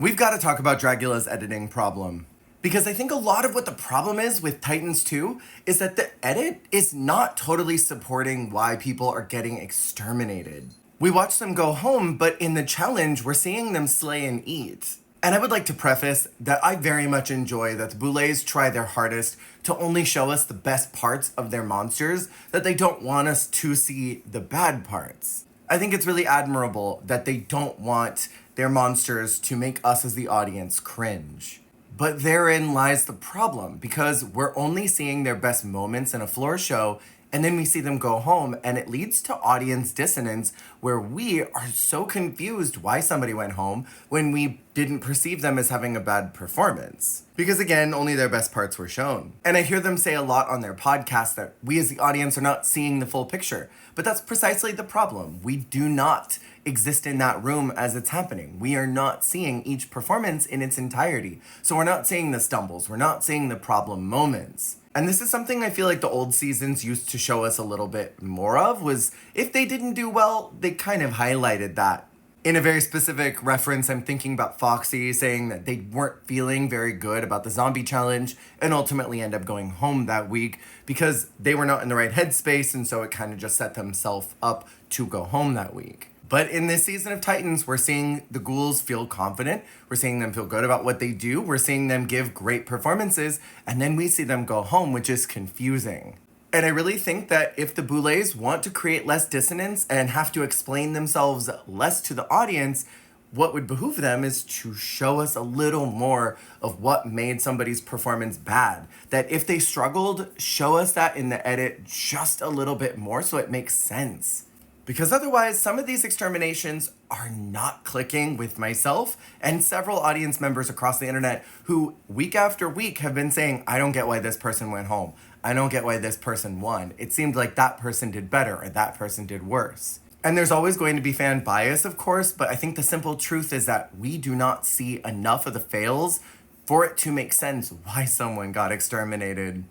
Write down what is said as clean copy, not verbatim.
We've got to talk about Dragula's editing problem. Because I think a lot of what the problem is with Titans 2 is that the edit is not totally supporting why people are getting exterminated. We watch them go home, but in the challenge, we're seeing them slay and eat. And I would like to preface that I very much enjoy that the Boulets try their hardest to only show us the best parts of their monsters, that they don't want us to see the bad parts. I think it's really admirable that they don't want their monsters to make us as the audience cringe. But therein lies the problem, because we're only seeing their best moments in a floor show, and then we see them go home, and it leads to audience dissonance where we are so confused why somebody went home when we didn't perceive them as having a bad performance. Because again, only their best parts were shown. And I hear them say a lot on their podcast that we as the audience are not seeing the full picture. But that's precisely the problem. We do not exist in that room as it's happening. We are not seeing each performance in its entirety. So we're not seeing the stumbles, we're not seeing the problem moments. And this is something I feel like the old seasons used to show us a little bit more of, was if they didn't do well, they kind of highlighted that. In a very specific reference, I'm thinking about Foxy saying that they weren't feeling very good about the zombie challenge and ultimately end up going home that week because they were not in the right headspace, and so it kind of just set themselves up to go home that week. But in this season of Titans, we're seeing the ghouls feel confident. We're seeing them feel good about what they do. We're seeing them give great performances. And then we see them go home, which is confusing. And I really think that if the Boulets want to create less dissonance and have to explain themselves less to the audience, what would behoove them is to show us a little more of what made somebody's performance bad. That if they struggled, show us that in the edit just a little bit more so it makes sense. Because otherwise, some of these exterminations are not clicking with myself and several audience members across the internet who week after week have been saying, I don't get why this person went home. I don't get why this person won. It seemed like that person did better or that person did worse. And there's always going to be fan bias, of course, but I think the simple truth is that we do not see enough of the fails for it to make sense why someone got exterminated.